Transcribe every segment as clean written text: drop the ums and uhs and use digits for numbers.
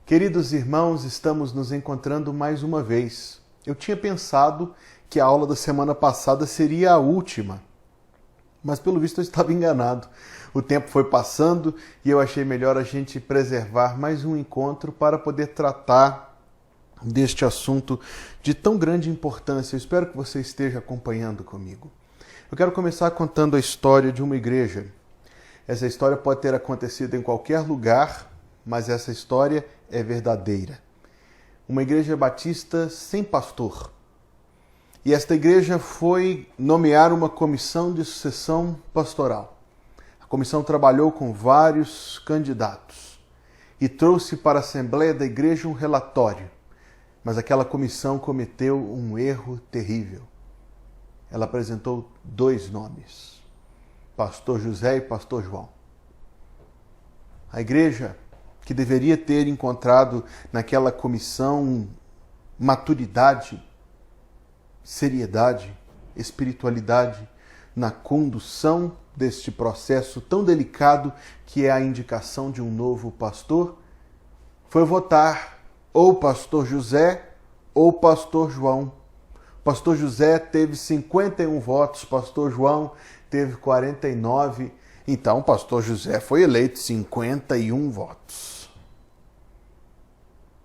Queridos irmãos, estamos nos encontrando mais uma vez. Eu tinha pensado que a aula da semana passada seria a última, mas pelo visto eu estava enganado. O tempo foi passando e eu achei melhor a gente preservar mais um encontro para poder tratar deste assunto de tão grande importância. Eu espero que você esteja acompanhando comigo. Eu quero começar contando a história de uma igreja. Essa história pode ter acontecido em qualquer lugar, mas essa história é verdadeira. Uma igreja batista sem pastor. E esta igreja foi nomear uma comissão de sucessão pastoral. A comissão trabalhou com vários candidatos e trouxe para a Assembleia da Igreja um relatório. Mas aquela comissão cometeu um erro terrível. Ela apresentou dois nomes, Pastor José e Pastor João. A igreja, que deveria ter encontrado naquela comissão maturidade, seriedade, espiritualidade na condução deste processo tão delicado que é a indicação de um novo pastor, foi votar ou pastor José ou pastor João. Pastor José teve 51 votos, pastor João teve 49. Então, pastor José foi eleito 51 votos.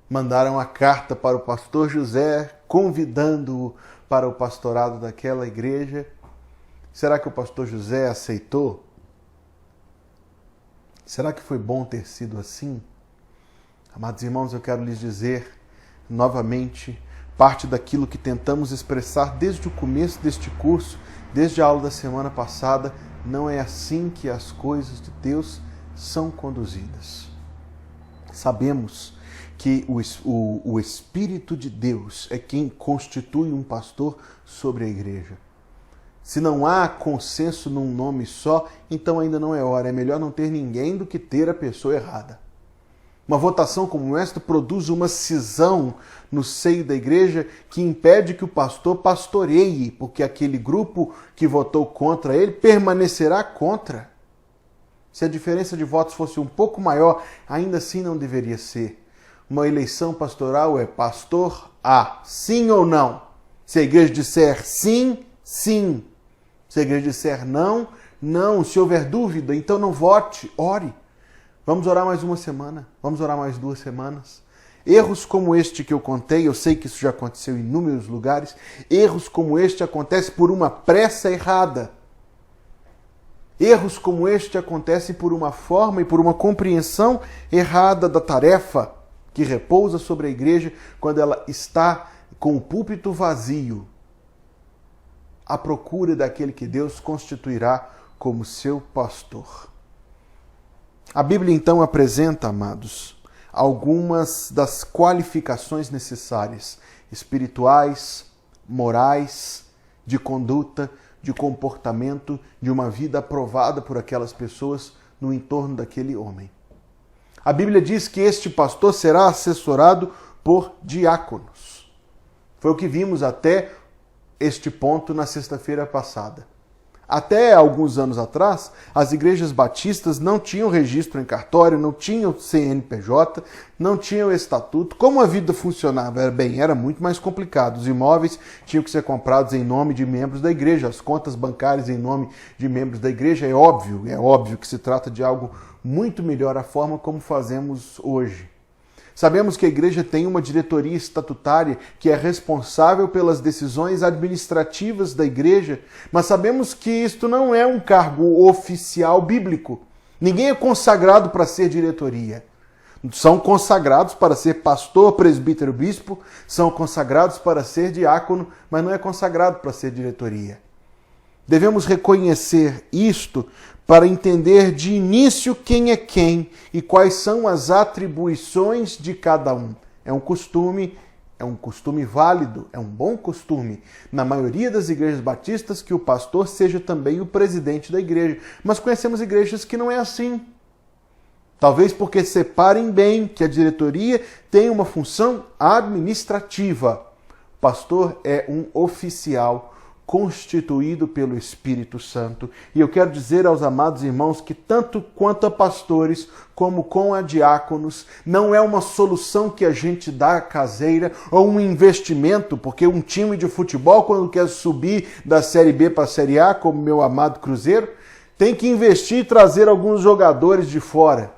Mandaram a carta para o pastor José, convidando-o para o pastorado daquela igreja. Será que o pastor José aceitou? Será que foi bom ter sido assim? Amados irmãos, eu quero lhes dizer novamente parte daquilo que tentamos expressar desde o começo deste curso, desde a aula da semana passada. Não é assim que as coisas de Deus são conduzidas. Sabemos que o Espírito de Deus é quem constitui um pastor sobre a igreja. Se não há consenso num nome só, então ainda não é hora. É melhor não ter ninguém do que ter a pessoa errada. Uma votação como esta produz uma cisão no seio da igreja que impede que o pastor pastoreie, porque aquele grupo que votou contra ele permanecerá contra. Se a diferença de votos fosse um pouco maior, ainda assim não deveria ser. Uma eleição pastoral é pastor A, sim ou não? Se a igreja disser sim, sim. Se a igreja disser não, não. Se houver dúvida, então não vote, ore. Vamos orar mais uma semana, vamos orar mais 2 semanas. Erros como este que eu contei, eu sei que isso já aconteceu em inúmeros lugares, erros como este acontecem por uma pressa errada. Erros como este acontecem por uma forma e por uma compreensão errada da tarefa que repousa sobre a igreja quando ela está com o púlpito vazio, à procura daquele que Deus constituirá como seu pastor. A Bíblia então apresenta, amados, algumas das qualificações necessárias, espirituais, morais, de conduta, de comportamento, de uma vida aprovada por aquelas pessoas no entorno daquele homem. A Bíblia diz que este pastor será assessorado por diáconos. Foi o que vimos até este ponto na sexta-feira passada. Até alguns anos atrás, as igrejas batistas não tinham registro em cartório, não tinham CNPJ, não tinham estatuto. Como a vida funcionava? Era muito mais complicado. Os imóveis tinham que ser comprados em nome de membros da igreja, as contas bancárias em nome de membros da igreja. É óbvio que se trata de algo muito melhor a forma como fazemos hoje. Sabemos que a igreja tem uma diretoria estatutária que é responsável pelas decisões administrativas da igreja, mas sabemos que isto não é um cargo oficial bíblico. Ninguém é consagrado para ser diretoria. São consagrados para ser pastor, presbítero, bispo, são consagrados para ser diácono, mas não é consagrado para ser diretoria. Devemos reconhecer isto para entender de início quem é quem e quais são as atribuições de cada um. É um costume válido, é um bom costume, na maioria das igrejas batistas, que o pastor seja também o presidente da igreja. Mas conhecemos igrejas que não é assim. Talvez porque separem bem que a diretoria tem uma função administrativa. O pastor é um oficial constituído pelo Espírito Santo. E eu quero dizer aos amados irmãos que tanto quanto a pastores, como com a diáconos, não é uma solução que a gente dá caseira ou um investimento, porque um time de futebol, quando quer subir da Série B para a Série A, como meu amado Cruzeiro, tem que investir e trazer alguns jogadores de fora.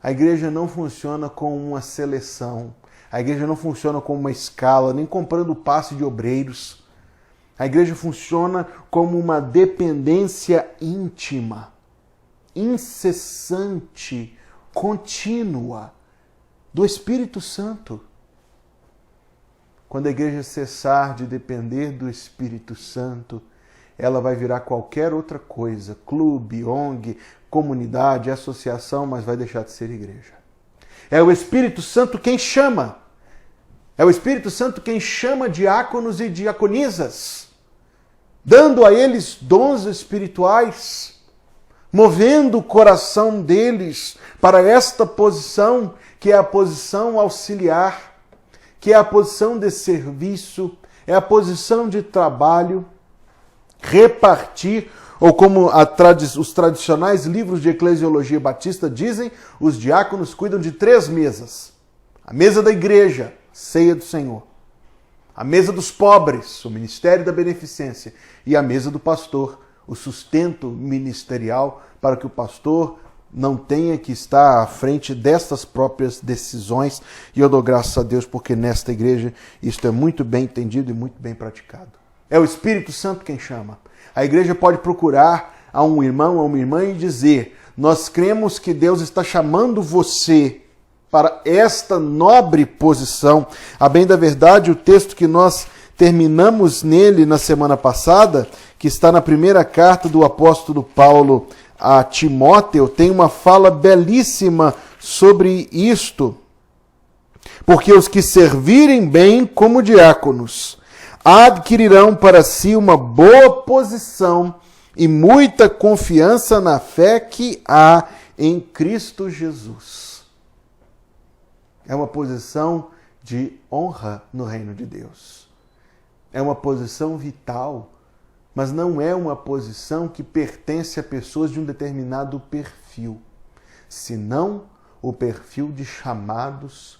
A igreja não funciona com uma seleção. A igreja não funciona com uma escala, nem comprando passe de obreiros. A igreja funciona como uma dependência íntima, incessante, contínua do Espírito Santo. Quando a igreja cessar de depender do Espírito Santo, ela vai virar qualquer outra coisa, clube, ONG, comunidade, associação, mas vai deixar de ser igreja. É o Espírito Santo quem chama. É o Espírito Santo quem chama diáconos e diaconisas, dando a eles dons espirituais, movendo o coração deles para esta posição, que é a posição auxiliar, que é a posição de serviço, é a posição de trabalho, repartir, ou como os tradicionais livros de eclesiologia batista dizem, os diáconos cuidam de 3 mesas. A mesa da igreja, ceia do Senhor. A mesa dos pobres, o ministério da beneficência. E a mesa do pastor, o sustento ministerial, para que o pastor não tenha que estar à frente destas próprias decisões. E eu dou graças a Deus porque nesta igreja isto é muito bem entendido e muito bem praticado. É o Espírito Santo quem chama. A igreja pode procurar a um irmão, a uma irmã e dizer: nós cremos que Deus está chamando você para esta nobre posição. A bem da verdade, o texto que nós terminamos nele na semana passada, que está na primeira carta do apóstolo Paulo a Timóteo, tem uma fala belíssima sobre isto. Porque os que servirem bem como diáconos adquirirão para si uma boa posição e muita confiança na fé que há em Cristo Jesus. É uma posição de honra no reino de Deus. É uma posição vital, mas não é uma posição que pertence a pessoas de um determinado perfil, senão o perfil de chamados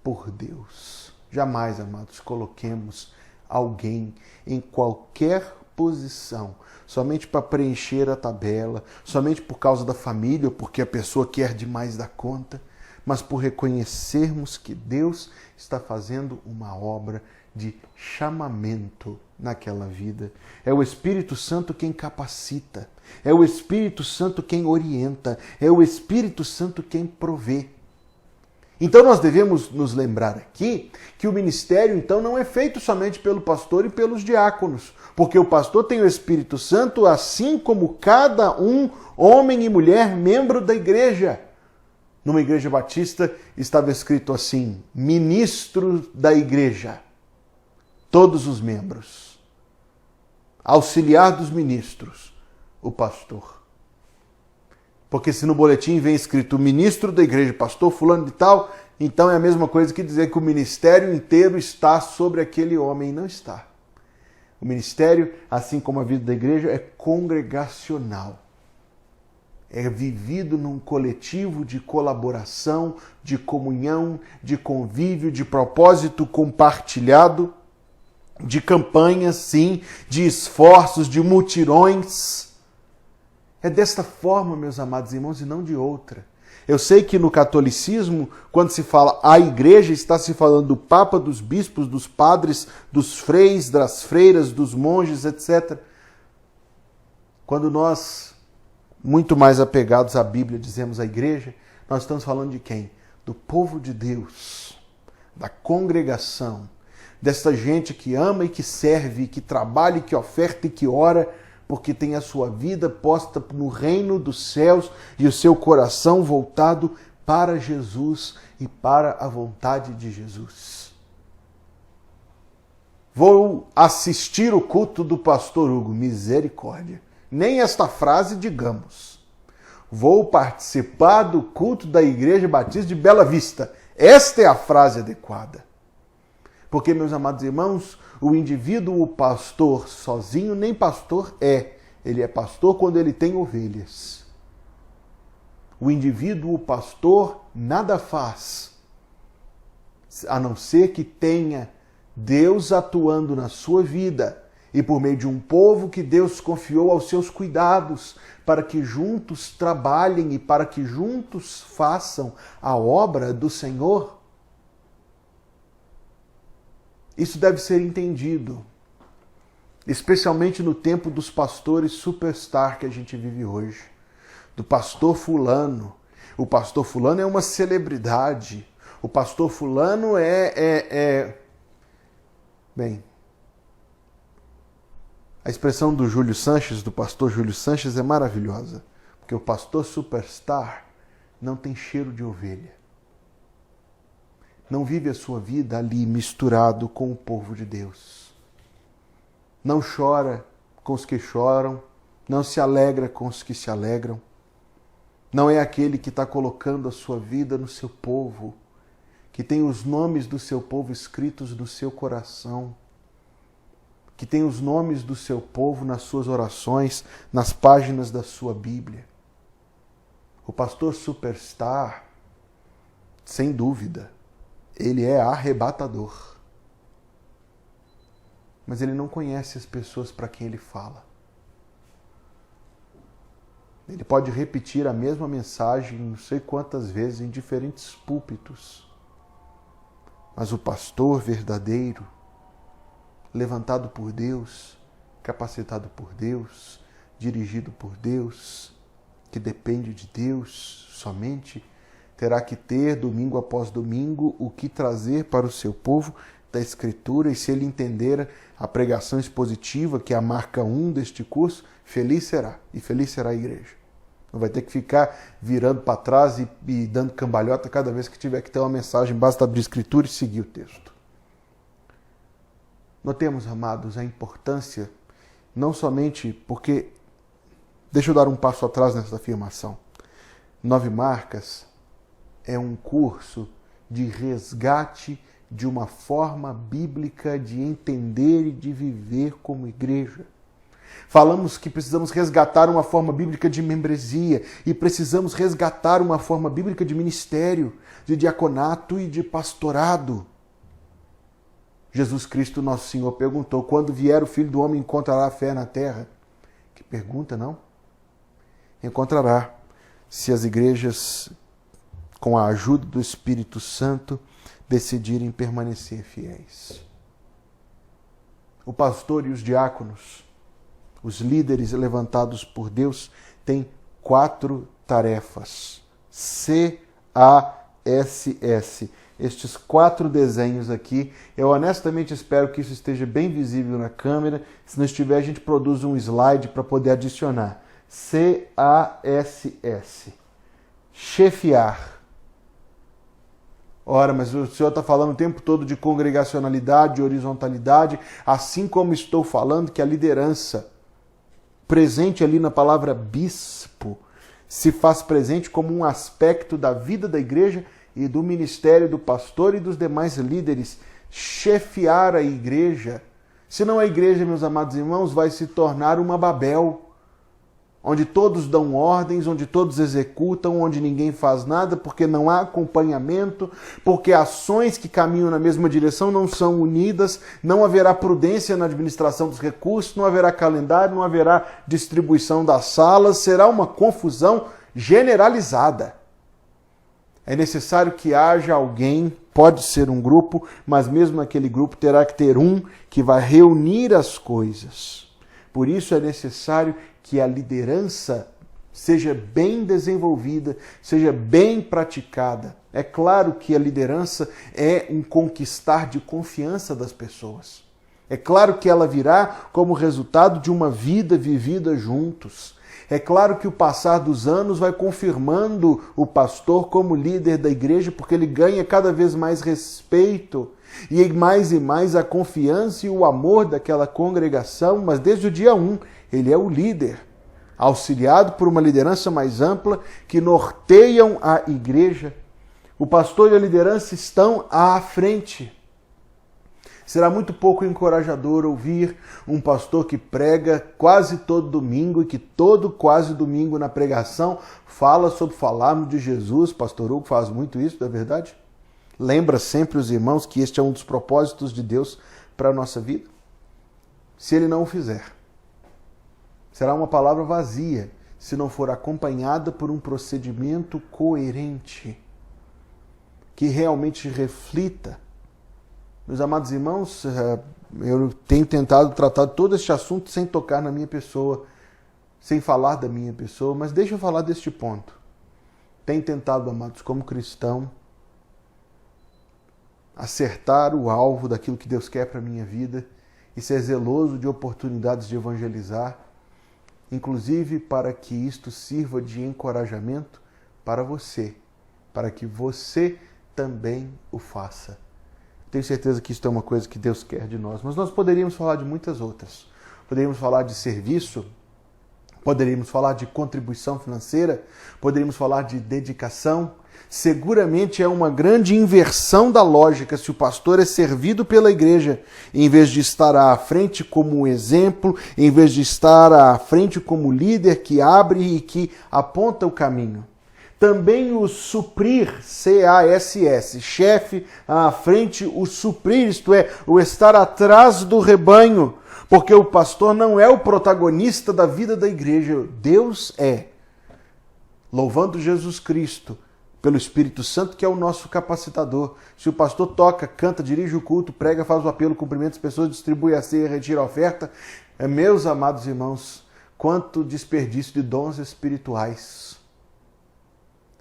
por Deus. Jamais, amados, coloquemos alguém em qualquer posição somente para preencher a tabela, somente por causa da família ou porque a pessoa quer demais da conta, mas por reconhecermos que Deus está fazendo uma obra de chamamento naquela vida. É o Espírito Santo quem capacita, é o Espírito Santo quem orienta, é o Espírito Santo quem provê. Então nós devemos nos lembrar aqui que o ministério então não é feito somente pelo pastor e pelos diáconos, porque o pastor tem o Espírito Santo assim como cada um, homem e mulher, membro da igreja. Numa igreja batista estava escrito assim: ministro da igreja, todos os membros. Auxiliar dos ministros, o pastor. Porque se no boletim vem escrito ministro da igreja, pastor fulano de tal, então é a mesma coisa que dizer que o ministério inteiro está sobre aquele homem. Não está. O ministério, assim como a vida da igreja, é congregacional. É vivido num coletivo de colaboração, de comunhão, de convívio, de propósito compartilhado, de campanhas, sim, de esforços, de mutirões. É desta forma, meus amados irmãos, e não de outra. Eu sei que no catolicismo, quando se fala a igreja, está se falando do papa, dos bispos, dos padres, dos freis, das freiras, dos monges, etc. Quando nós, muito mais apegados à Bíblia, dizemos a igreja, nós estamos falando de quem? Do povo de Deus, da congregação, desta gente que ama e que serve, que trabalha e que oferta e que ora, porque tem a sua vida posta no reino dos céus e o seu coração voltado para Jesus e para a vontade de Jesus. Vou assistir o culto do pastor Hugo, misericórdia. Nem esta frase digamos. Vou participar do culto da Igreja Batista de Bela Vista. Esta é a frase adequada. Porque, meus amados irmãos, o indivíduo, o pastor sozinho, nem pastor é. Ele é pastor quando ele tem ovelhas. O indivíduo, o pastor, nada faz, a não ser que tenha Deus atuando na sua vida e por meio de um povo que Deus confiou aos seus cuidados, para que juntos trabalhem e para que juntos façam a obra do Senhor. Isso deve ser entendido, especialmente no tempo dos pastores superstar que a gente vive hoje. Do pastor fulano. O pastor fulano é uma celebridade. O pastor fulano Bem, a expressão do Júlio Sanches, do pastor Júlio Sanches, é maravilhosa. Porque o pastor superstar não tem cheiro de ovelha. Não vive a sua vida ali misturado com o povo de Deus. Não chora com os que choram, não se alegra com os que se alegram. Não é aquele que está colocando a sua vida no seu povo, que tem os nomes do seu povo escritos no seu coração, que tem os nomes do seu povo nas suas orações, nas páginas da sua Bíblia. O pastor superstar, sem dúvida, ele é arrebatador. Mas ele não conhece as pessoas para quem ele fala. Ele pode repetir a mesma mensagem não sei quantas vezes em diferentes púlpitos. Mas o pastor verdadeiro, levantado por Deus, capacitado por Deus, dirigido por Deus, que depende de Deus somente, terá que ter, domingo após domingo, o que trazer para o seu povo da Escritura, e se ele entender a pregação expositiva, que é a marca 1 deste curso, feliz será, e feliz será a igreja. Não vai ter que ficar virando para trás e dando cambalhota cada vez que tiver que ter uma mensagem, basta abrir a Escritura e seguir o texto. Notemos, amados, a importância, não somente porque... Deixa eu dar um passo atrás nessa afirmação. 9 Marcas é um curso de resgate de uma forma bíblica de entender e de viver como igreja. Falamos que precisamos resgatar uma forma bíblica de membresia e precisamos resgatar uma forma bíblica de ministério, de diaconato e de pastorado. Jesus Cristo, nosso Senhor, perguntou: quando vier o Filho do Homem, encontrará fé na terra? Que pergunta, não? Encontrará, se as igrejas, com a ajuda do Espírito Santo, decidirem permanecer fiéis. O pastor e os diáconos, os líderes levantados por Deus, têm 4 tarefas. CASS. Estes 4 desenhos aqui, eu honestamente espero que isso esteja bem visível na câmera. Se não estiver, a gente produz um slide para poder adicionar. CASS. Chefiar. Ora, mas o senhor está falando o tempo todo de congregacionalidade, de horizontalidade, assim como estou falando que a liderança, presente ali na palavra bispo, se faz presente como um aspecto da vida da igreja e do ministério do pastor e dos demais líderes. Chefiar a igreja. Senão a igreja, meus amados irmãos, vai se tornar uma Babel, onde todos dão ordens, onde todos executam, onde ninguém faz nada, porque não há acompanhamento, porque ações que caminham na mesma direção não são unidas, não haverá prudência na administração dos recursos, não haverá calendário, não haverá distribuição das salas, será uma confusão generalizada. É necessário que haja alguém, pode ser um grupo, mas mesmo aquele grupo terá que ter um que vai reunir as coisas. Por isso é necessário que a liderança seja bem desenvolvida, seja bem praticada. É claro que a liderança é um conquistar de confiança das pessoas. É claro que ela virá como resultado de uma vida vivida juntos. É claro que o passar dos anos vai confirmando o pastor como líder da igreja, porque ele ganha cada vez mais respeito e mais a confiança e o amor daquela congregação, mas desde o dia 1 ele é o líder, auxiliado por uma liderança mais ampla que norteiam a igreja. O pastor e a liderança estão à frente. Será muito pouco encorajador ouvir um pastor que prega quase todo domingo e que quase domingo na pregação fala sobre falarmos de Jesus. Pastor Hugo faz muito isso, não é verdade? Lembra sempre os irmãos que este é um dos propósitos de Deus para a nossa vida. Se ele não o fizer, será uma palavra vazia se não for acompanhada por um procedimento coerente, que realmente reflita. Meus amados irmãos, eu tenho tentado tratar todo este assunto sem tocar na minha pessoa, sem falar da minha pessoa, mas deixa eu falar deste ponto. Tenho tentado, amados, como cristão, acertar o alvo daquilo que Deus quer para a minha vida e ser zeloso de oportunidades de evangelizar, inclusive para que isto sirva de encorajamento para você, para que você também o faça. Tenho certeza que isso é uma coisa que Deus quer de nós, mas nós poderíamos falar de muitas outras. Poderíamos falar de serviço, poderíamos falar de contribuição financeira, poderíamos falar de dedicação. Seguramente é uma grande inversão da lógica se o pastor é servido pela igreja, em vez de estar à frente como exemplo, em vez de estar à frente como líder que abre e que aponta o caminho. Também o suprir, CASS, chefe à frente, o suprir, isto é, o estar atrás do rebanho, porque o pastor não é o protagonista da vida da igreja, Deus é. Louvando Jesus Cristo, pelo Espírito Santo, que é o nosso capacitador. Se o pastor toca, canta, dirige o culto, prega, faz o apelo, cumprimenta as pessoas, distribui a ceia, retira a oferta, meus amados irmãos, quanto desperdício de dons espirituais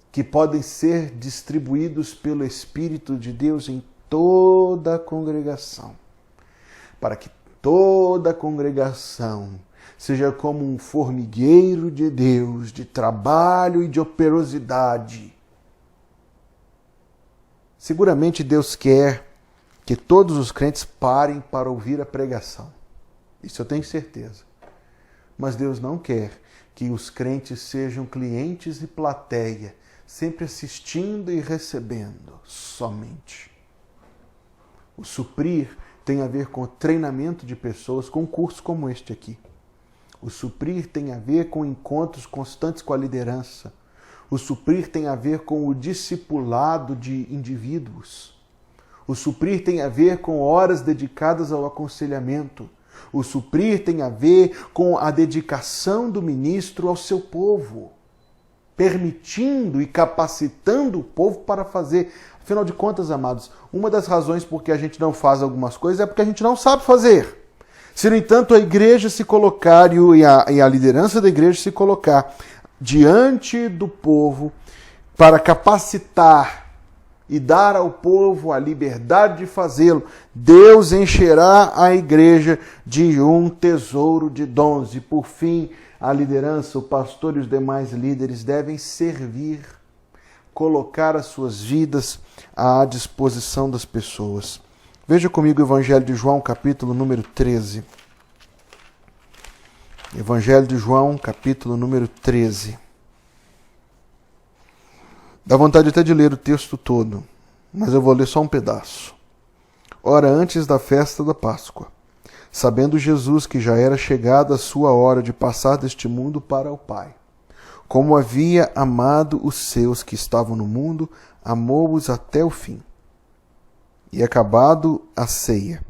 que podem ser distribuídos pelo Espírito de Deus em toda a congregação, para que toda a congregação seja como um formigueiro de Deus, de trabalho e de operosidade. Seguramente Deus quer que todos os crentes parem para ouvir a pregação. Isso eu tenho certeza. Mas Deus não quer que os crentes sejam clientes e plateia, sempre assistindo e recebendo somente. O suprir tem a ver com o treinamento de pessoas, com um curso como este aqui. O suprir tem a ver com encontros constantes com a liderança. O suprir tem a ver com o discipulado de indivíduos. O suprir tem a ver com horas dedicadas ao aconselhamento. O suprir tem a ver com a dedicação do ministro ao seu povo, permitindo e capacitando o povo para fazer. Afinal de contas, amados, uma das razões por que a gente não faz algumas coisas é porque a gente não sabe fazer. Se, no entanto, a igreja se colocar e a liderança da igreja se colocar diante do povo para capacitar e dar ao povo a liberdade de fazê-lo, Deus encherá a igreja de um tesouro de dons. E, por fim, a liderança, o pastor e os demais líderes devem servir, colocar as suas vidas à disposição das pessoas. Veja comigo o Evangelho de João, capítulo número 13. Evangelho de João, capítulo número 13. Dá vontade até de ler o texto todo, mas eu vou ler só um pedaço. Ora, antes da festa da Páscoa, sabendo Jesus que já era chegada a sua hora de passar deste mundo para o Pai, como havia amado os seus que estavam no mundo, amou-os até o fim. E acabado a ceia,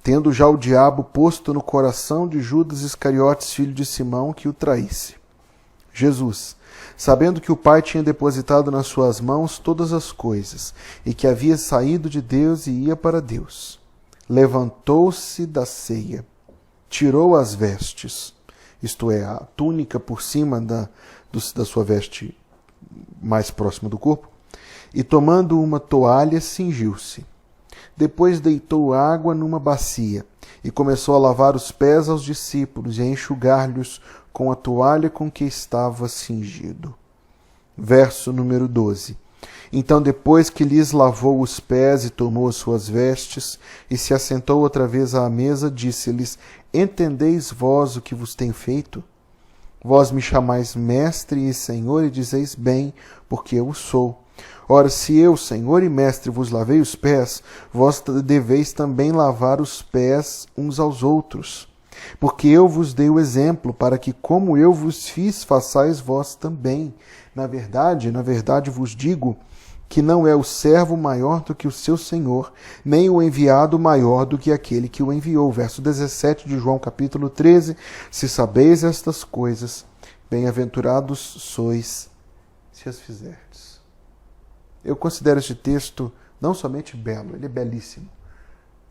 tendo já o diabo posto no coração de Judas Iscariotes, filho de Simão, que o traísse, Jesus, sabendo que o Pai tinha depositado nas suas mãos todas as coisas, e que havia saído de Deus e ia para Deus, levantou-se da ceia, tirou as vestes, isto é, a túnica por cima da sua veste mais próxima do corpo, e tomando uma toalha, cingiu-se. Depois deitou água numa bacia e começou a lavar os pés aos discípulos e a enxugar-lhes com a toalha com que estava cingido. Verso número 12. Então, depois que lhes lavou os pés e tomou as suas vestes e se assentou outra vez à mesa, disse-lhes: Entendeis vós o que vos tenho feito? Vós me chamais mestre e senhor e dizeis bem, porque eu o sou. Ora, se eu, Senhor e Mestre, vos lavei os pés, vós deveis também lavar os pés uns aos outros. Porque eu vos dei o exemplo, para que, como eu vos fiz, façais vós também. Na verdade vos digo que não é o servo maior do que o seu senhor, nem o enviado maior do que aquele que o enviou. Verso 17 de João, capítulo 13. Se sabeis estas coisas, bem-aventurados sois se as fizerdes. Eu considero este texto não somente belo, ele é belíssimo,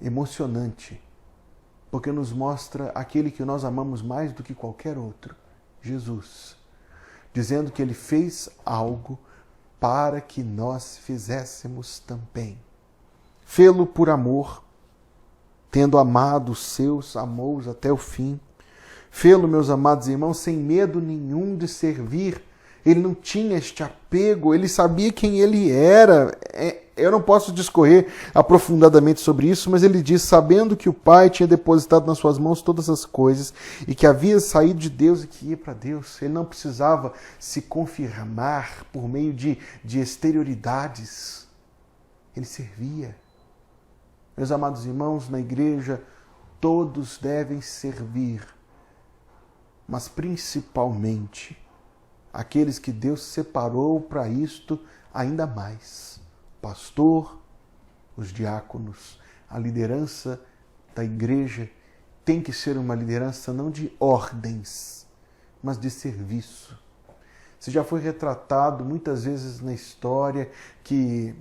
emocionante, porque nos mostra aquele que nós amamos mais do que qualquer outro, Jesus, dizendo que ele fez algo para que nós fizéssemos também. Fê-lo por amor, tendo amado os seus, amou-os até o fim. Fê-lo, meus amados irmãos, sem medo nenhum de servir. Ele não tinha este apego, ele sabia quem ele era. Eu não posso discorrer aprofundadamente sobre isso, mas ele diz, sabendo que o Pai tinha depositado nas suas mãos todas as coisas e que havia saído de Deus e que ia para Deus. Ele não precisava se confirmar por meio de exterioridades. Ele servia. Meus amados irmãos, na igreja, todos devem servir, mas principalmente aqueles que Deus separou para isto ainda mais. O pastor, os diáconos, a liderança da igreja tem que ser uma liderança não de ordens, mas de serviço. Se já foi retratado muitas vezes na história que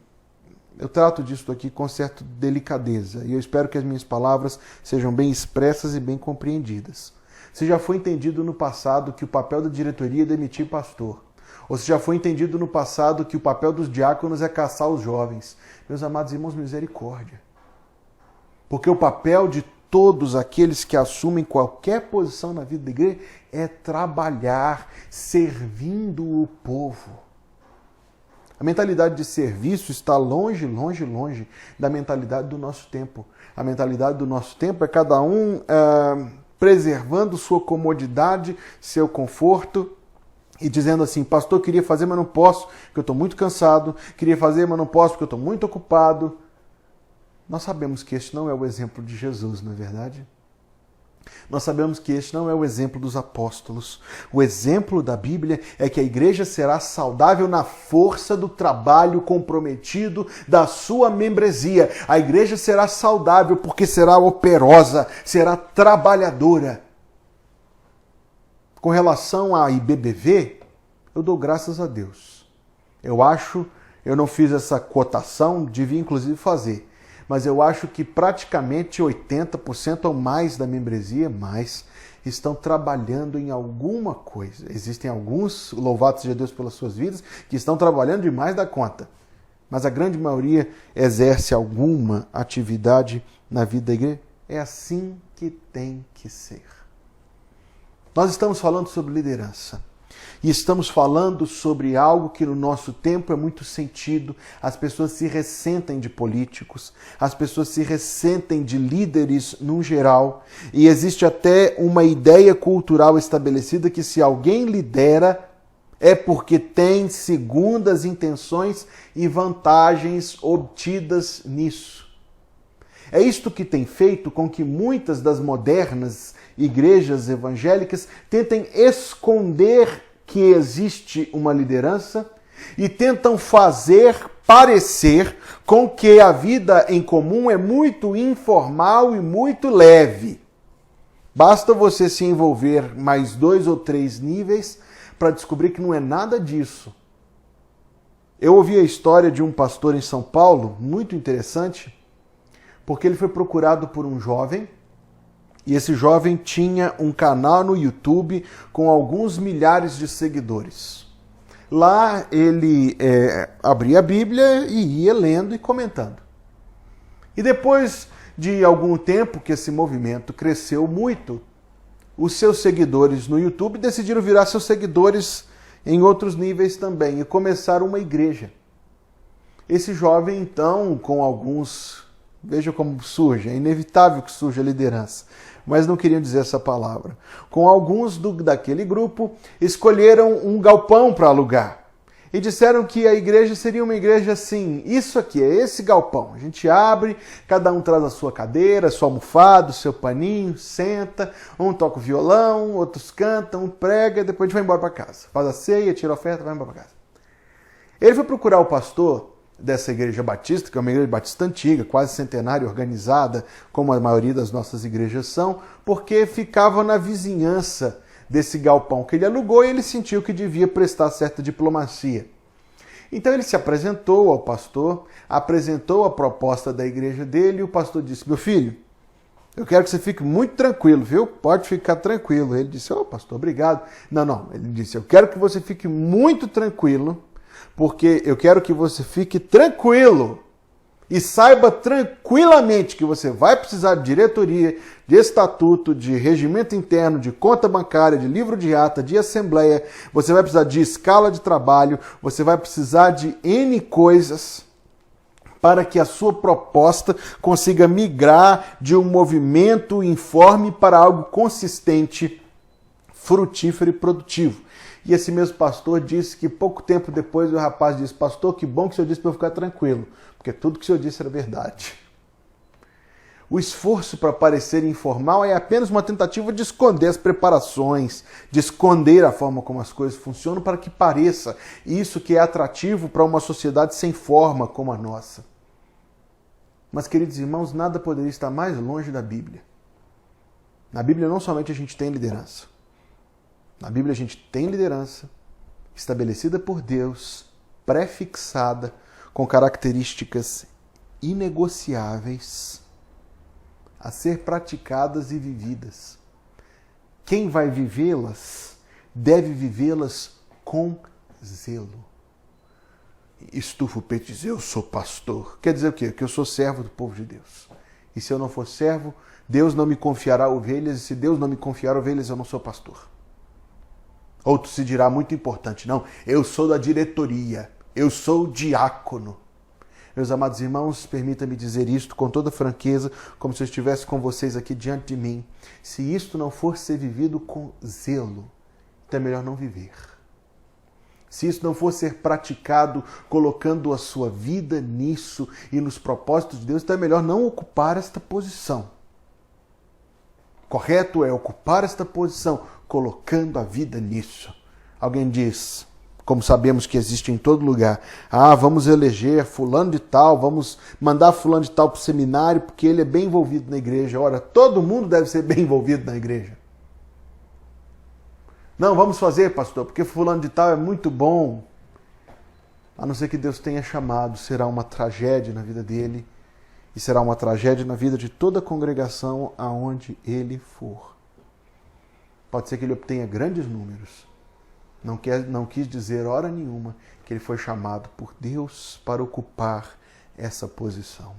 eu trato disso aqui com certa delicadeza e eu espero que as minhas palavras sejam bem expressas e bem compreendidas. Se já foi entendido no passado que o papel da diretoria é demitir pastor, ou se já foi entendido no passado que o papel dos diáconos é caçar os jovens, meus amados irmãos, misericórdia. Porque o papel de todos aqueles que assumem qualquer posição na vida da igreja é trabalhar servindo o povo. A mentalidade de serviço está longe, longe, longe da mentalidade do nosso tempo. A mentalidade do nosso tempo é cada um preservando sua comodidade, seu conforto e dizendo assim, pastor, queria fazer, mas não posso, porque eu estou muito cansado, queria fazer, mas não posso, porque eu estou muito ocupado. Nós sabemos que este não é o exemplo de Jesus, não é verdade? Nós sabemos que este não é o exemplo dos apóstolos. O exemplo da Bíblia é que a igreja será saudável na força do trabalho comprometido da sua membresia. A igreja será saudável porque será operosa, será trabalhadora. Com relação à IBBV, eu dou graças a Deus. Eu não fiz essa cotação, devia inclusive fazer. Mas eu acho que praticamente 80% ou mais da membresia, estão trabalhando em alguma coisa. Existem alguns, louvados seja Deus pelas suas vidas, que estão trabalhando demais da conta. Mas a grande maioria exerce alguma atividade na vida da igreja. É assim que tem que ser. Nós estamos falando sobre liderança. E estamos falando sobre algo que no nosso tempo é muito sentido. As pessoas se ressentem de políticos, as pessoas se ressentem de líderes no geral. E existe até uma ideia cultural estabelecida que se alguém lidera é porque tem segundas intenções e vantagens obtidas nisso. É isto que tem feito com que muitas das modernas igrejas evangélicas tentem esconder que existe uma liderança e tentam fazer parecer com que a vida em comum é muito informal e muito leve. Basta você se envolver mais 2 ou 3 níveis para descobrir que não é nada disso. Eu ouvi a história de um pastor em São Paulo, muito interessante, porque ele foi procurado por um jovem, e esse jovem tinha um canal no YouTube com alguns milhares de seguidores. Lá ele abria a Bíblia e ia lendo e comentando. E depois de algum tempo que esse movimento cresceu muito, os seus seguidores no YouTube decidiram virar seus seguidores em outros níveis também e começaram uma igreja. Esse jovem, então, com alguns... Veja como surge, é inevitável que surja a liderança, mas não queriam dizer essa palavra. Com alguns daquele grupo, escolheram um galpão para alugar. e disseram que a igreja seria uma igreja assim, isso aqui, é esse galpão. A gente abre, cada um traz a sua cadeira, a sua almofada, o seu paninho, senta, um toca o violão, outros cantam, um prega, depois a gente vai embora para casa. Faz a ceia, tira a oferta, vai embora para casa. Ele foi procurar o pastor dessa igreja batista, que é uma igreja batista antiga, quase centenária, organizada, como a maioria das nossas igrejas são, porque ficava na vizinhança desse galpão que ele alugou e ele sentiu que devia prestar certa diplomacia. Então ele se apresentou ao pastor, apresentou a proposta da igreja dele e o pastor disse: meu filho, eu quero que você fique muito tranquilo, viu? Pode ficar tranquilo. Ele disse: pastor, obrigado. Não, ele disse: eu quero que você fique muito tranquilo, porque eu quero que você fique tranquilo e saiba tranquilamente que você vai precisar de diretoria, de estatuto, de regimento interno, de conta bancária, de livro de ata, de assembleia, você vai precisar de escala de trabalho, você vai precisar de N coisas para que a sua proposta consiga migrar de um movimento informe para algo consistente, frutífero e produtivo. E esse mesmo pastor disse que pouco tempo depois o rapaz disse: pastor, que bom que o senhor disse para eu ficar tranquilo, porque tudo que o senhor disse era verdade. O esforço para parecer informal é apenas uma tentativa de esconder as preparações, de esconder a forma como as coisas funcionam para que pareça isso que é atrativo para uma sociedade sem forma como a nossa. Mas, queridos irmãos, nada poderia estar mais longe da Bíblia. Na Bíblia não somente a gente tem liderança. Na Bíblia a gente tem liderança estabelecida por Deus, pré-fixada, com características inegociáveis a ser praticadas e vividas. Quem vai vivê-las deve vivê-las com zelo. Estufa o peito e diz: eu sou pastor. Quer dizer o quê? Que eu sou servo do povo de Deus. E se eu não for servo, Deus não me confiará ovelhas, e se Deus não me confiar ovelhas, eu não sou pastor. Outro se dirá muito importante: não, eu sou da diretoria, eu sou diácono. Meus amados irmãos, permita-me dizer isto com toda franqueza, como se eu estivesse com vocês aqui diante de mim. Se isto não for ser vivido com zelo, então é melhor não viver. Se isso não for ser praticado colocando a sua vida nisso e nos propósitos de Deus, então é melhor não ocupar esta posição. Correto é ocupar esta posição colocando a vida nisso. Alguém diz, como sabemos que existe em todo lugar: vamos eleger fulano de tal, vamos mandar fulano de tal para o seminário porque ele é bem envolvido na igreja. Ora, todo mundo deve ser bem envolvido na igreja. Não, vamos fazer, pastor, porque fulano de tal é muito bom. A não ser que Deus tenha chamado, será uma tragédia na vida dele e será uma tragédia na vida de toda a congregação aonde ele for. Pode ser que ele obtenha grandes números. Não quis dizer hora nenhuma que ele foi chamado por Deus para ocupar essa posição.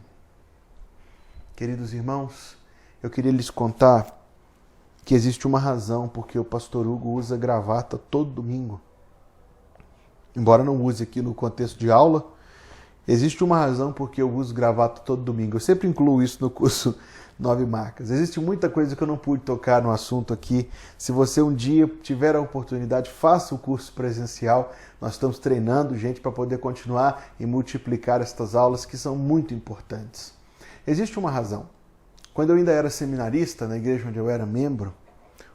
Queridos irmãos, eu queria lhes contar que existe uma razão porque o pastor Hugo usa gravata todo domingo. Embora não use aqui no contexto de aula, existe uma razão porque eu uso gravata todo domingo. Eu sempre incluo isso no curso 9 Marcas. Existe muita coisa que eu não pude tocar no assunto aqui. Se você um dia tiver a oportunidade, faça o curso presencial. Nós estamos treinando gente para poder continuar e multiplicar estas aulas que são muito importantes. Existe uma razão. Quando eu ainda era seminarista, na igreja onde eu era membro,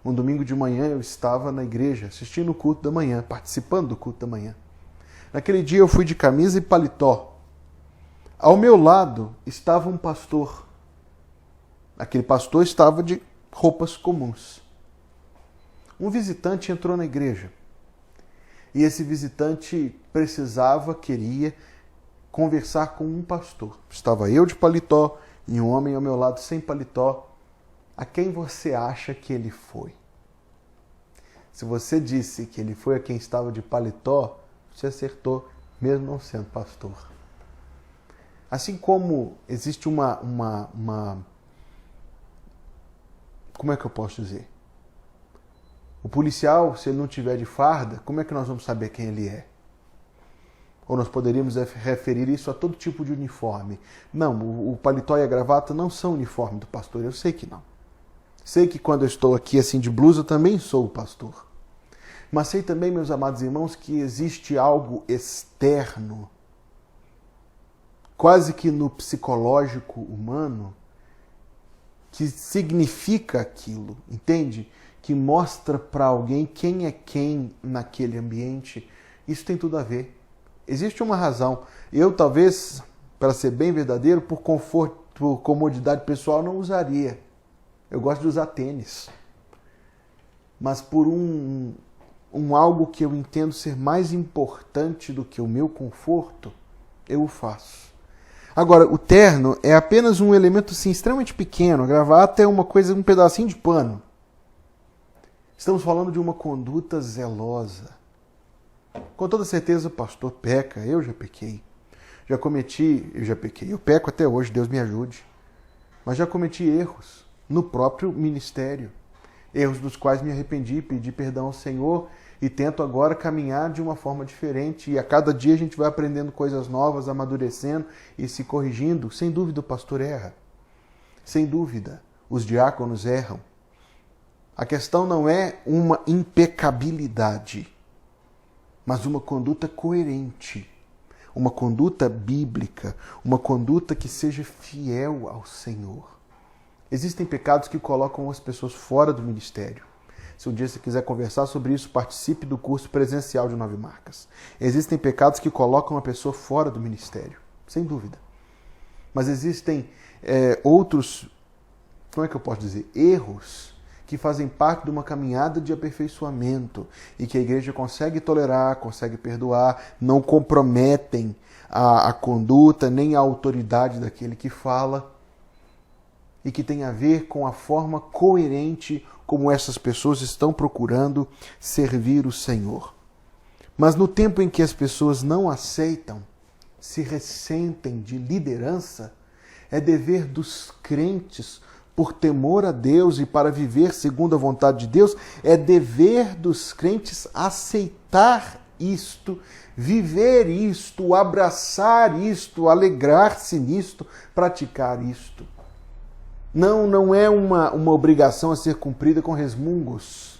um domingo de manhã eu estava na igreja assistindo o culto da manhã, participando do culto da manhã. Naquele dia eu fui de camisa e paletó. Ao meu lado estava um pastor. Aquele pastor estava de roupas comuns. Um visitante entrou na igreja. E esse visitante queria conversar com um pastor. Estava eu de paletó e um homem ao meu lado sem paletó. A quem você acha que ele foi? Se você disse que ele foi a quem estava de paletó, você acertou, mesmo não sendo pastor. Assim como existe como é que eu posso dizer? O policial, se ele não tiver de farda, como é que nós vamos saber quem ele é? Ou nós poderíamos referir isso a todo tipo de uniforme. Não, o paletó e a gravata não são uniforme do pastor, eu sei que não. Sei que quando eu estou aqui assim de blusa, eu também sou o pastor. Mas sei também, meus amados irmãos, que existe algo externo, quase que no psicológico humano, que significa aquilo, entende? Que mostra para alguém quem é quem naquele ambiente. Isso tem tudo a ver. Existe uma razão. Eu, talvez, para ser bem verdadeiro, por conforto, por comodidade pessoal, não usaria. Eu gosto de usar tênis. Mas por um algo que eu entendo ser mais importante do que o meu conforto, eu o faço. Agora, o terno é apenas um elemento assim, extremamente pequeno. A gravata é uma coisa, um pedacinho de pano. Estamos falando de uma conduta zelosa. Com toda certeza o pastor peca, eu já pequei. Eu peco até hoje, Deus me ajude. Mas já cometi erros no próprio ministério. Erros dos quais me arrependi, pedi perdão ao Senhor e tento agora caminhar de uma forma diferente. E a cada dia a gente vai aprendendo coisas novas, amadurecendo e se corrigindo. Sem dúvida o pastor erra. Sem dúvida os diáconos erram. A questão não é uma impecabilidade, mas uma conduta coerente, uma conduta bíblica, uma conduta que seja fiel ao Senhor. Existem pecados que colocam as pessoas fora do ministério. Se um dia você quiser conversar sobre isso, participe do curso presencial de 9 Marcas. Existem pecados que colocam a pessoa fora do ministério, sem dúvida. Mas existem outros, como é que eu posso dizer, erros que fazem parte de uma caminhada de aperfeiçoamento e que a igreja consegue tolerar, consegue perdoar, não comprometem a conduta nem a autoridade daquele que fala e que tem a ver com a forma coerente como essas pessoas estão procurando servir o Senhor. Mas no tempo em que as pessoas não aceitam, se ressentem de liderança, é dever dos crentes, por temor a Deus e para viver segundo a vontade de Deus, é dever dos crentes aceitar isto, viver isto, abraçar isto, alegrar-se nisto, praticar isto. Não é uma obrigação a ser cumprida com resmungos,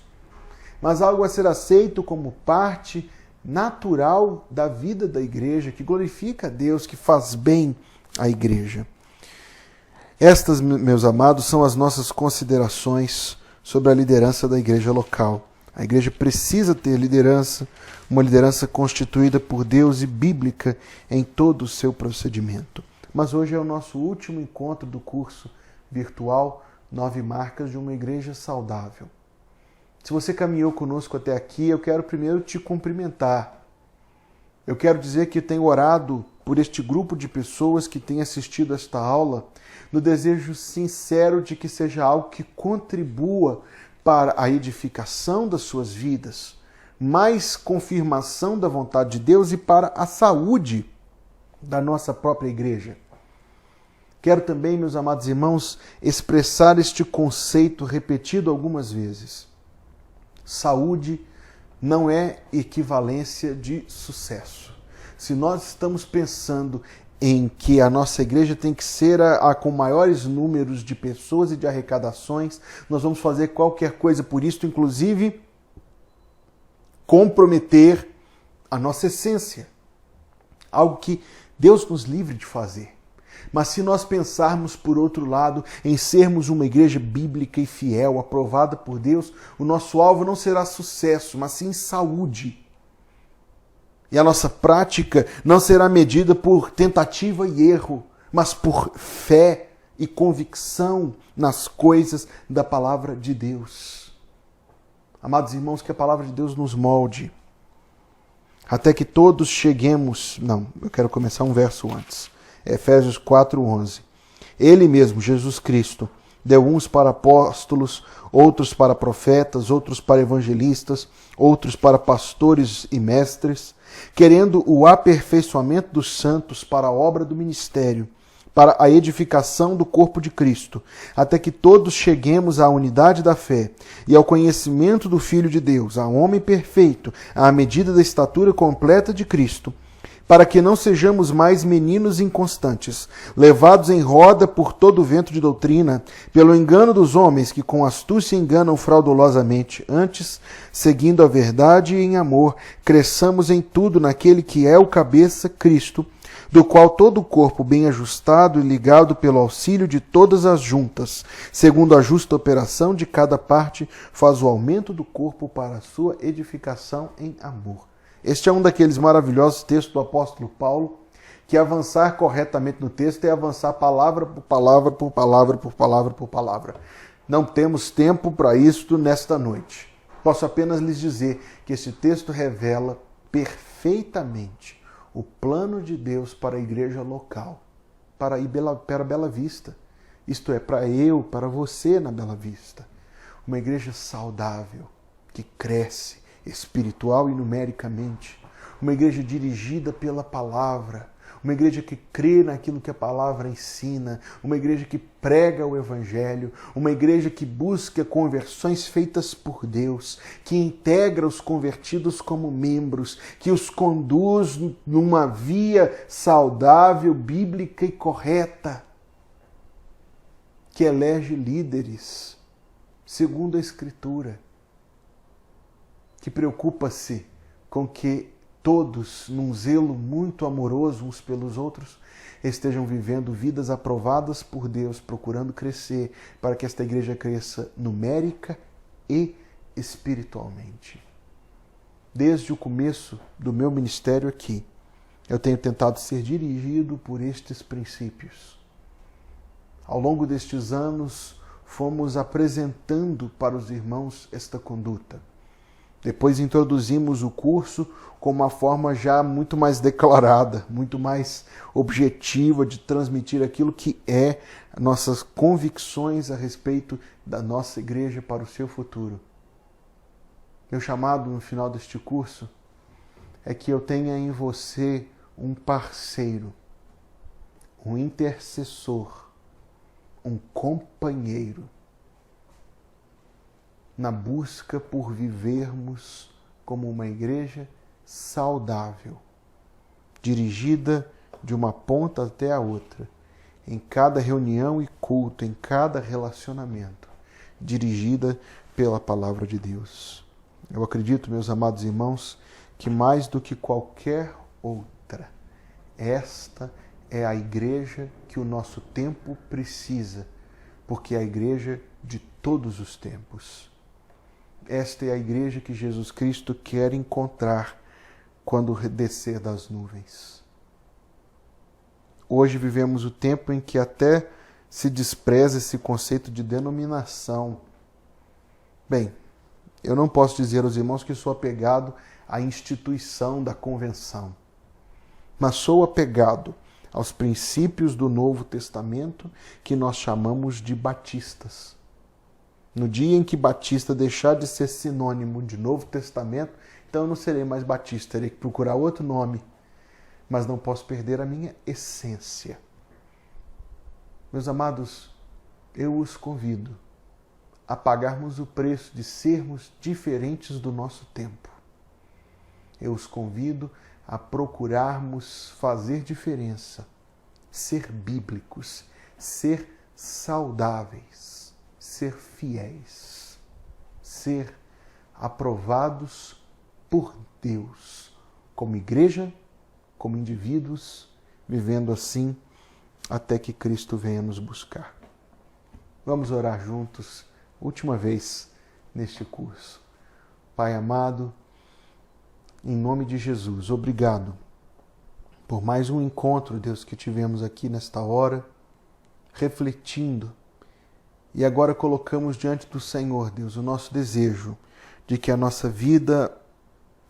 mas algo a ser aceito como parte natural da vida da igreja, que glorifica a Deus, que faz bem à igreja. Estas, meus amados, são as nossas considerações sobre a liderança da igreja local. A igreja precisa ter liderança, uma liderança constituída por Deus e bíblica em todo o seu procedimento. Mas hoje é o nosso último encontro do curso virtual 9 Marcas de uma Igreja Saudável. Se você caminhou conosco até aqui, eu quero primeiro te cumprimentar. Eu quero dizer que tenho orado por este grupo de pessoas que têm assistido esta aula, no desejo sincero de que seja algo que contribua para a edificação das suas vidas, mais confirmação da vontade de Deus e para a saúde da nossa própria igreja. Quero também, meus amados irmãos, expressar este conceito repetido algumas vezes. Saúde não é equivalência de sucesso. Se nós estamos pensando em que a nossa igreja tem que ser a com maiores números de pessoas e de arrecadações, nós vamos fazer qualquer coisa por isso, inclusive comprometer a nossa essência. Algo que Deus nos livre de fazer. Mas se nós pensarmos, por outro lado, em sermos uma igreja bíblica e fiel, aprovada por Deus, o nosso alvo não será sucesso, mas sim saúde. E a nossa prática não será medida por tentativa e erro, mas por fé e convicção nas coisas da palavra de Deus. Amados irmãos, que a palavra de Deus nos molde, até que todos cheguemos... Não, eu quero começar um verso antes. Efésios 4:11. Ele mesmo, Jesus Cristo, deu uns para apóstolos, outros para profetas, outros para evangelistas, outros para pastores e mestres, querendo o aperfeiçoamento dos santos para a obra do ministério, para a edificação do corpo de Cristo, até que todos cheguemos à unidade da fé e ao conhecimento do Filho de Deus, a homem perfeito, à medida da estatura completa de Cristo, para que não sejamos mais meninos inconstantes, levados em roda por todo o vento de doutrina, pelo engano dos homens que com astúcia enganam fraudulosamente. Antes, seguindo a verdade e em amor, cresçamos em tudo naquele que é o cabeça, Cristo, do qual todo o corpo, bem ajustado e ligado pelo auxílio de todas as juntas, segundo a justa operação de cada parte, faz o aumento do corpo para a sua edificação em amor. Este é um daqueles maravilhosos textos do apóstolo Paulo, que avançar corretamente no texto é avançar palavra por palavra, por palavra, por palavra, por palavra. Não temos tempo para isto nesta noite. Posso apenas lhes dizer que este texto revela perfeitamente o plano de Deus para a igreja local, para a Bela Vista. Isto é, para você na Bela Vista. Uma igreja saudável, que cresce, espiritual e numericamente, uma igreja dirigida pela palavra, uma igreja que crê naquilo que a palavra ensina, uma igreja que prega o evangelho, uma igreja que busca conversões feitas por Deus, que integra os convertidos como membros, que os conduz numa via saudável, bíblica e correta, que elege líderes segundo a Escritura, que preocupa-se com que todos, num zelo muito amoroso uns pelos outros, estejam vivendo vidas aprovadas por Deus, procurando crescer, para que esta igreja cresça numérica e espiritualmente. Desde o começo do meu ministério aqui, eu tenho tentado ser dirigido por estes princípios. Ao longo destes anos, fomos apresentando para os irmãos esta conduta. Depois introduzimos o curso com uma forma já muito mais declarada, muito mais objetiva de transmitir aquilo que é nossas convicções a respeito da nossa igreja para o seu futuro. Meu chamado no final deste curso é que eu tenha em você um parceiro, um intercessor, um companheiro, na busca por vivermos como uma igreja saudável, dirigida de uma ponta até a outra, em cada reunião e culto, em cada relacionamento, dirigida pela palavra de Deus. Eu acredito, meus amados irmãos, que mais do que qualquer outra, esta é a igreja que o nosso tempo precisa, porque é a igreja de todos os tempos. Esta é a igreja que Jesus Cristo quer encontrar quando descer das nuvens. Hoje vivemos o tempo em que até se despreza esse conceito de denominação. Bem, eu não posso dizer aos irmãos que sou apegado à instituição da convenção, mas sou apegado aos princípios do Novo Testamento que nós chamamos de batistas. No dia em que Batista deixar de ser sinônimo de Novo Testamento, então eu não serei mais Batista, terei que procurar outro nome, mas não posso perder a minha essência. Meus amados, eu os convido a pagarmos o preço de sermos diferentes do nosso tempo. Eu os convido a procurarmos fazer diferença, ser bíblicos, ser saudáveis, ser fiéis, ser aprovados por Deus, como igreja, como indivíduos, vivendo assim até que Cristo venha nos buscar. Vamos orar juntos, última vez neste curso. Pai amado, em nome de Jesus, obrigado por mais um encontro, Deus, que tivemos aqui nesta hora, refletindo. E agora colocamos diante do Senhor, Deus, o nosso desejo de que a nossa vida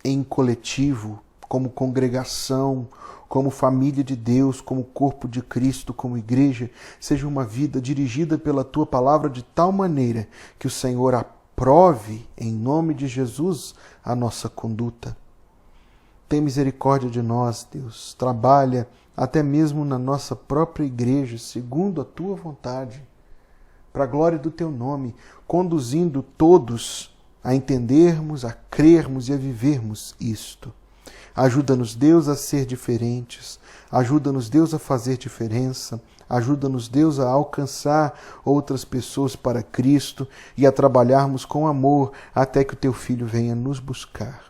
em coletivo, como congregação, como família de Deus, como corpo de Cristo, como igreja, seja uma vida dirigida pela Tua palavra de tal maneira que o Senhor aprove, em nome de Jesus, a nossa conduta. Tem misericórdia de nós, Deus. Trabalha até mesmo na nossa própria igreja, segundo a Tua vontade, para a glória do Teu nome, conduzindo todos a entendermos, a crermos e a vivermos isto. Ajuda-nos, Deus, a ser diferentes. Ajuda-nos, Deus, a fazer diferença. Ajuda-nos, Deus, a alcançar outras pessoas para Cristo e a trabalharmos com amor até que o Teu Filho venha nos buscar.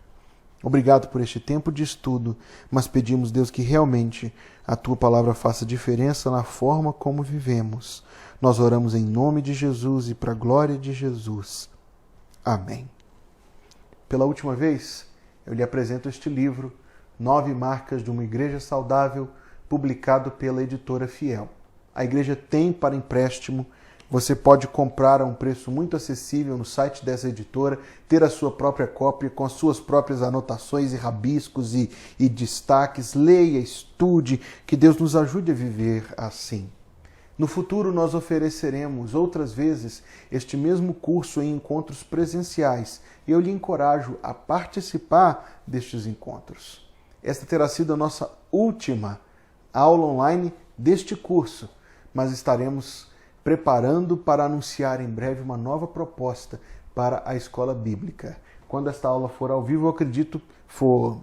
Obrigado por este tempo de estudo, mas pedimos, Deus, que realmente a Tua palavra faça diferença na forma como vivemos. Nós oramos em nome de Jesus e para a glória de Jesus. Amém. Pela última vez, eu lhe apresento este livro, 9 Marcas de uma Igreja Saudável, publicado pela editora Fiel. A igreja tem para empréstimo. Você pode comprar a um preço muito acessível no site dessa editora, ter a sua própria cópia com as suas próprias anotações e rabiscos e destaques. Leia, estude, que Deus nos ajude a viver assim. No futuro, nós ofereceremos outras vezes este mesmo curso em encontros presenciais e eu lhe encorajo a participar destes encontros. Esta terá sido a nossa última aula online deste curso, mas estaremos preparando para anunciar em breve uma nova proposta para a escola bíblica. Quando esta aula for ao vivo, eu acredito, for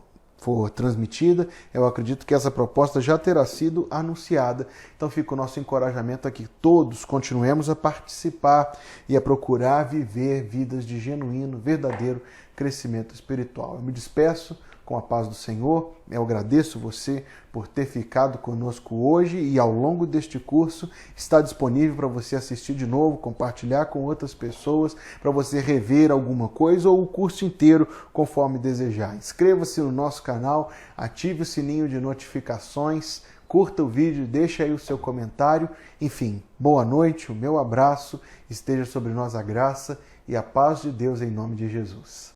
transmitida, eu acredito que essa proposta já terá sido anunciada. Então fica o nosso encorajamento a que todos continuemos a participar e a procurar viver vidas de genuíno, verdadeiro crescimento espiritual. Eu me despeço com a paz do Senhor. Eu agradeço você por ter ficado conosco hoje e ao longo deste curso está disponível para você assistir de novo, compartilhar com outras pessoas, para você rever alguma coisa ou o curso inteiro conforme desejar. Inscreva-se no nosso canal, ative o sininho de notificações, curta o vídeo, deixe aí o seu comentário. Enfim, boa noite, o meu abraço, esteja sobre nós a graça e a paz de Deus em nome de Jesus.